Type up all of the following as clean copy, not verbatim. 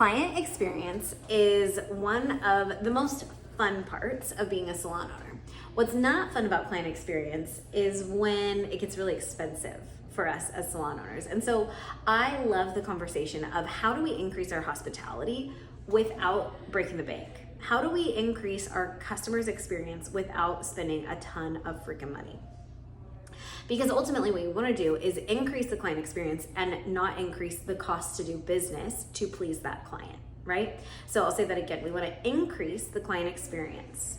Client experience is one of the most fun parts of being a salon owner. What's not fun about client experience is when it gets really expensive for us as salon owners. And so I love the conversation of how do we increase our hospitality without breaking the bank? How do we increase our customers' experience without spending a ton of freaking money? Because ultimately what we want to do is increase the client experience and not increase the cost to do business to please that client, right? So I'll say that again. We want to increase the client experience,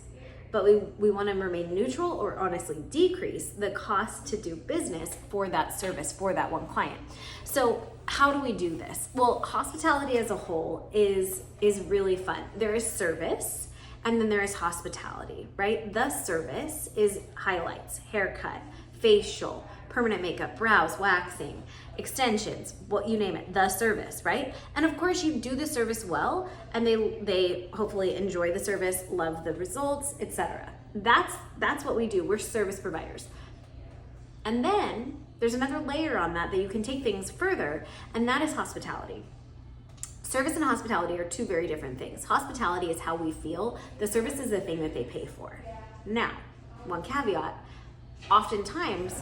but we want to remain neutral or honestly decrease the cost to do business for that service, for that one client. So how do we do this? Well, hospitality as a whole is really fun. There is service and then there is hospitality, right? The service is highlights, haircut, facial, permanent makeup, brows, waxing, extensions, what you name it, the service, right? And of course you do the service well and they hopefully enjoy the service, love the results, etc. That's what we do. We're service providers. And then there's another layer on that you can take things further, and that is hospitality. Service and hospitality are two very different things. Hospitality is how we feel. The service is the thing that they pay for. Now, one caveat, oftentimes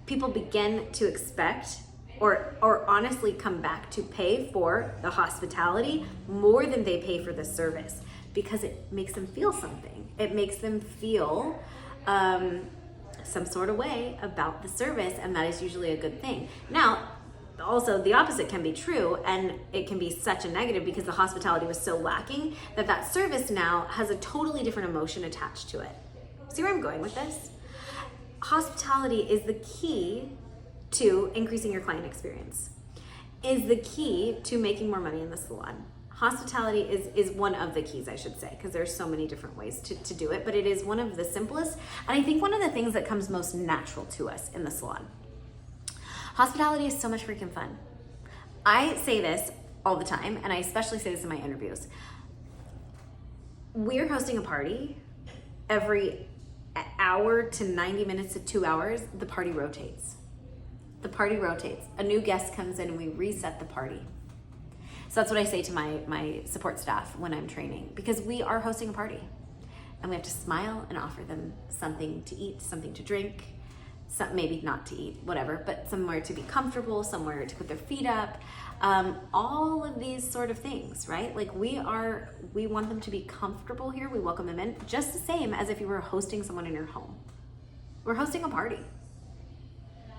people begin to expect or honestly come back to pay for the hospitality more than they pay for the service because it makes them feel something. It makes them feel some sort of way about the service, and that is usually a good thing. Now, also the opposite can be true, and it can be such a negative because the hospitality was so lacking that service now has a totally different emotion attached to it. See where I'm going with this? Hospitality is the key to increasing your client experience, is the key to making more money in the salon. Hospitality is one of the keys, I should say, because there's so many different ways to do it, but it is one of the simplest, and I think one of the things that comes most natural to us in the salon. Hospitality is so much freaking fun. I say this all the time, and I especially say this in my interviews. We're hosting a party every hour to 90 minutes to 2 hours. The party rotates. The party rotates. A new guest comes in and we reset the party. So that's what I say to my support staff when I'm training, because we are hosting a party and we have to smile and offer them something to eat, something to drink, maybe not to eat, whatever, but somewhere to be comfortable, somewhere to put their feet up, all of these sort of things, right? Like we want them to be comfortable here. We welcome them in just the same as if you were hosting someone in your home. We're hosting a party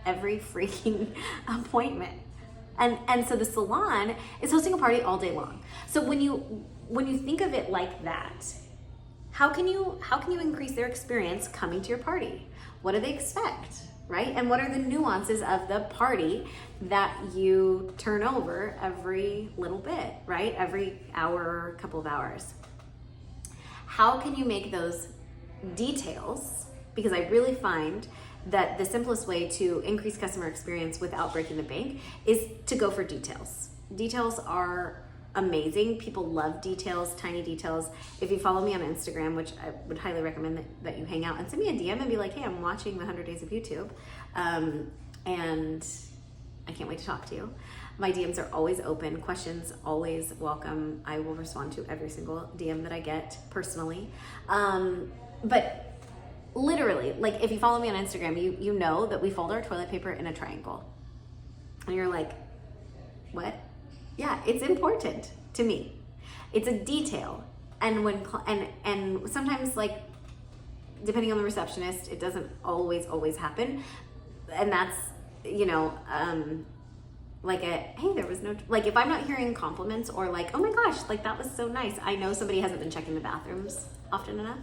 every freaking appointment. And so the salon is hosting a party all day long. So when you think of it like that, how can you increase their experience coming to your party? What do they expect, right? And what are the nuances of the party that you turn over every little bit, right? Every hour, couple of hours. How can you make those details? Because I really find that the simplest way to increase customer experience without breaking the bank is to go for details. Details are amazing. People love details, tiny details. If you follow me on Instagram, which I would highly recommend that you hang out and send me a DM and be like, hey, I'm watching the 100 Days of YouTube, and I can't wait to talk to you. My DMs are always open. Questions always welcome. I will respond to every single DM that I get personally. But literally, like if you follow me on Instagram, you know that we fold our toilet paper in a triangle. And you're like, what? Yeah, it's important to me. It's a detail. And and sometimes, like, depending on the receptionist, it doesn't always happen. And that's, like hey, there was no, like if I'm not hearing compliments or like, oh my gosh, like that was so nice. I know somebody hasn't been checking the bathrooms often enough.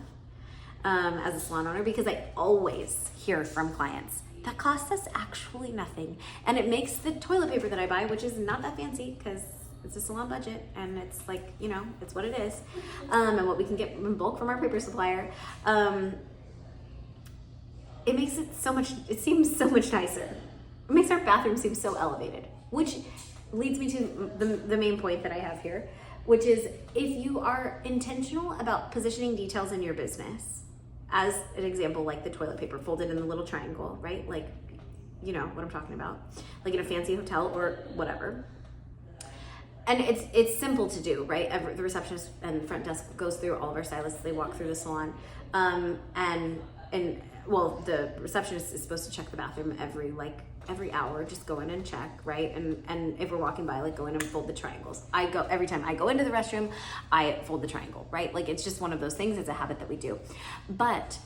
As a salon owner, because I always hear from clients that costs us actually nothing, and it makes the toilet paper that I buy, which is not that fancy because it's a salon budget and it's like, it's what it is, and what we can get in bulk from our paper supplier, it makes it seems so much nicer. It makes our bathroom seem so elevated, which leads me to the main point that I have here, which is if you are intentional about positioning details in your business, as an example, like the toilet paper folded in the little triangle, right? Like, you know what I'm talking about, like in a fancy hotel or whatever. and it's simple to do, right? The receptionist and front desk goes through all of our stylists. They walk through the salon, and well, the receptionist is supposed to check the bathroom every hour. Just go in and check, right? And if we're walking by, like, go in and fold the triangles. Every time I go into the restroom, I fold the triangle, right? Like, it's just one of those things. It's a habit that we do. But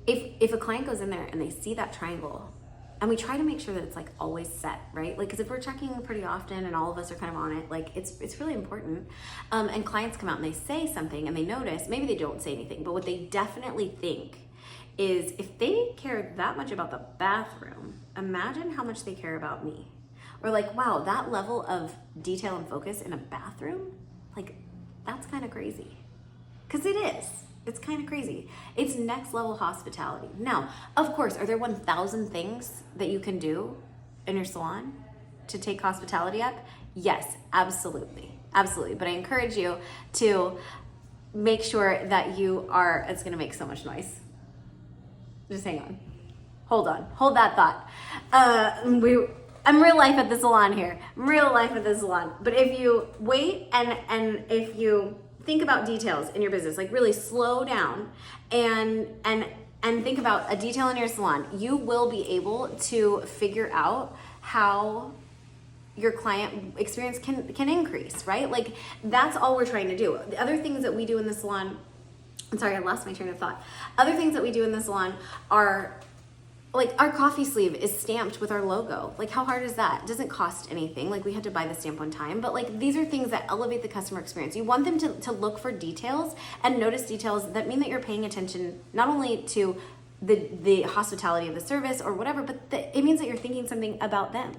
if a client goes in there and they see that triangle, and we try to make sure that it's like always set, right? Like, because if we're checking pretty often and all of us are kind of on it, like, it's really important. And clients come out and they say something and they notice, maybe they don't say anything, but what they definitely think is, if they care that much about the bathroom, imagine how much they care about me. Or like, wow, that level of detail and focus in a bathroom, like, that's kind of crazy. Because it is. It's kind of crazy. It's next level hospitality. Now, of course, are there 1,000 things that you can do in your salon to take hospitality up? Yes, absolutely. Absolutely. But I encourage you to make sure that you are, it's going to make so much noise. Just hang on. Hold on. Hold that thought. I'm real life at the salon here. I'm real life at the salon. But if you wait and if you think about details in your business, like really slow down and think about a detail in your salon, you will be able to figure out how your client experience can increase, right? Like, that's all we're trying to do. The other things that we do in the salon, I'm sorry, I lost my train of thought. Other things that we do in the salon are, like, our coffee sleeve is stamped with our logo. Like, how hard is that? It doesn't cost anything. Like, we had to buy the stamp one time, but like, these are things that elevate the customer experience. You want them to look for details and notice details that mean that you're paying attention not only to the hospitality of the service or whatever, but it means that you're thinking something about them.